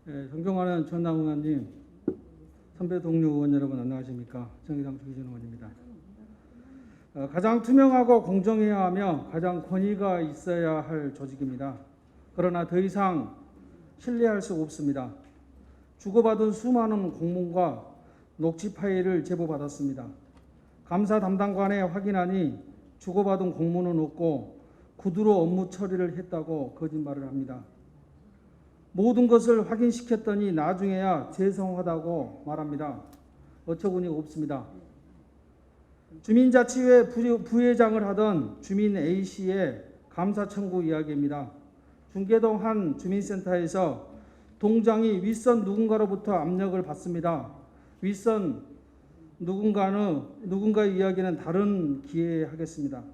존경하는 전남 의원님, 선배 동료 의원 여러분 안녕하십니까? 정의당 주기준 의원입니다. 가장 투명하고 공정해야 하며 가장 권위가 있어야 할 조직입니다. 그러나 더 이상 신뢰할 수 없습니다. 주고받은 수많은 공문과 녹취 파일을 제보받았습니다. 감사 담당관에 확인하니 주고받은 공문은 없고 구두로 업무 처리를 했다고 거짓말을 합니다. 모든 것을 확인시켰더니 나중에야 죄송하다고 말합니다. 어처구니가 없습니다. 주민자치회 부회장을 하던 주민 A씨의 감사 청구 이야기입니다. 중계동 한 주민센터에서 동장이 윗선 누군가로부터 압력을 받습니다. 윗선 누군가의 이야기는 다른 기회에 하겠습니다.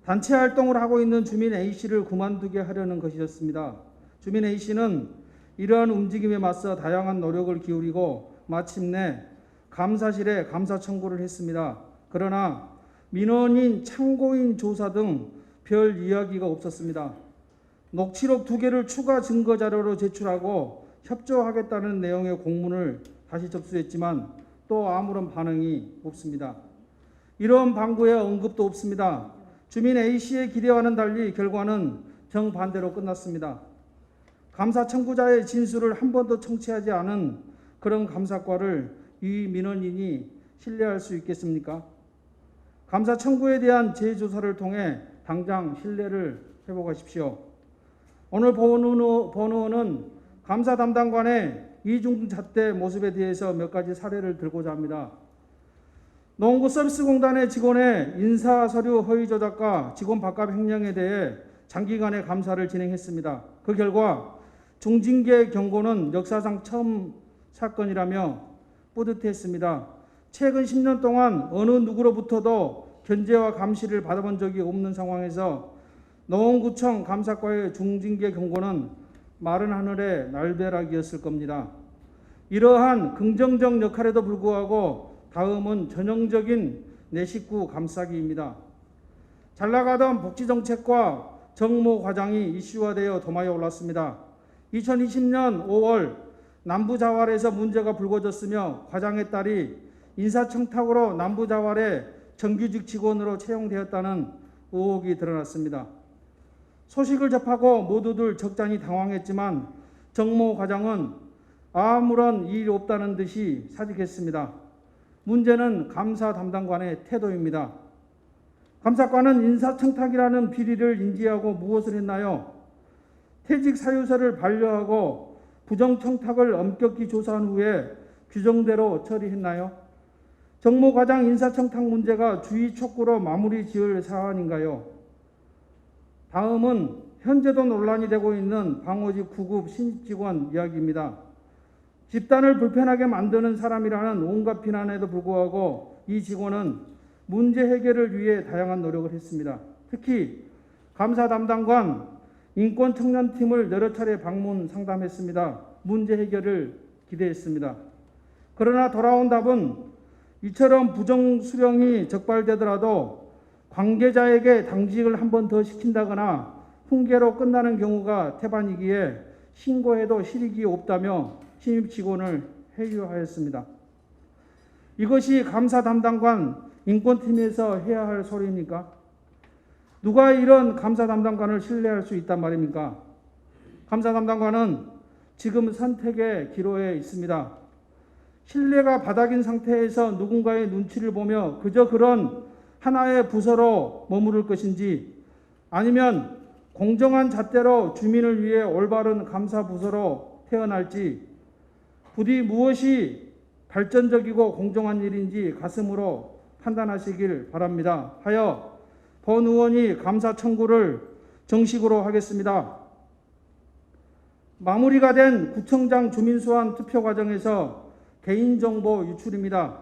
단체 활동을 하고 있는 주민 A씨를 그만두게 하려는 것이었습니다. 주민 A씨는 이러한 움직임에 맞서 다양한 노력을 기울이고 마침내 감사실에 감사 청구를 했습니다. 그러나 민원인, 참고인 조사 등 별 이야기가 없었습니다. 녹취록 2개를 추가 증거 자료로 제출하고 협조하겠다는 내용의 공문을 다시 접수했지만 또 아무런 반응이 없습니다. 이런 방구에 언급도 없습니다. 주민 A씨의 기대와는 달리 결과는 정반대로 끝났습니다. 감사 청구자의 진술을 한 번도 청취하지 않은 그런 감사과를 이 민원인이 신뢰할 수 있겠습니까? 감사 청구에 대한 재조사를 통해 당장 신뢰를 회복하십시오. 오늘 본 의원은 감사 담당관의 이중잣대 모습에 대해서 몇 가지 사례를 들고자 합니다. 노원구 서비스공단의 직원의 인사서류 허위 조작과 직원 밥값 횡령에 대해 장기간의 감사를 진행했습니다. 그 결과 중징계 경고는 역사상 처음 사건이라며 뿌듯했습니다. 최근 10년 동안 어느 누구로부터도 견제와 감시를 받아본 적이 없는 상황에서 노원구청 감사과의 중징계 경고는 마른 하늘의 날벼락이었을 겁니다. 이러한 긍정적 역할에도 불구하고 다음은 전형적인 내 식구 감싸기입니다. 잘나가던 복지정책과 정모 과장이 이슈화되어 도마에 올랐습니다. 2020년 5월 남부자활에서 문제가 불거졌으며 과장의 딸이 인사청탁으로 남부자활의 정규직 직원으로 채용되었다는 의혹이 드러났습니다. 소식을 접하고 모두들 적잖이 당황했지만 정모 과장은 아무런 일 없다는 듯이 사직했습니다. 문제는 감사 담당관의 태도입니다. 감사관은 인사청탁이라는 비리를 인지하고 무엇을 했나요? 퇴직 사유서를 반려하고 부정청탁을 엄격히 조사한 후에 규정대로 처리했나요? 정모 과장 인사청탁 문제가 주의 촉구로 마무리 지을 사안인가요? 다음은 현재도 논란이 되고 있는 방호직 9급 신입직원 이야기입니다. 집단을 불편하게 만드는 사람이라는 온갖 비난에도 불구하고 이 직원은 문제 해결을 위해 다양한 노력을 했습니다. 특히 감사 담당관 인권청년팀을 여러 차례 방문 상담했습니다. 문제 해결을 기대했습니다. 그러나 돌아온 답은 이처럼 부정수령이 적발되더라도 관계자에게 당직을 한 번 더 시킨다거나 훈계로 끝나는 경우가 태반이기에 신고해도 실익이 없다며 신입 직원을 해유하였습니다. 이것이 감사 담당관 인권팀에서 해야 할 소리입니까? 누가 이런 감사 담당관을 신뢰할 수 있단 말입니까? 감사 담당관은 지금 선택의 기로에 있습니다. 신뢰가 바닥인 상태에서 누군가의 눈치를 보며 그저 그런 하나의 부서로 머무를 것인지 아니면 공정한 잣대로 주민을 위해 올바른 감사 부서로 태어날지 부디 무엇이 발전적이고 공정한 일인지 가슴으로 판단하시길 바랍니다. 하여 본 의원이 감사 청구를 정식으로 하겠습니다. 마무리가 된 구청장 주민소환 투표 과정에서 개인정보 유출입니다.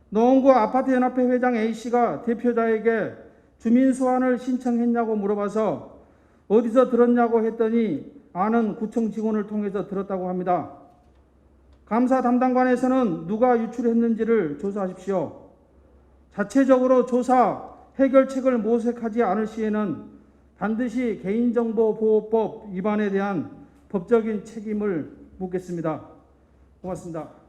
노원구 아파트연합회 회장 A씨가 대표자에게 주민소환을 신청했냐고 물어봐서 어디서 들었냐고 했더니 아는 구청 직원을 통해서 들었다고 합니다. 감사 담당관에서는 누가 유출했는지를 조사하십시오. 자체적으로 조사, 해결책을 모색하지 않을 시에는 반드시 개인정보보호법 위반에 대한 법적인 책임을 묻겠습니다. 고맙습니다.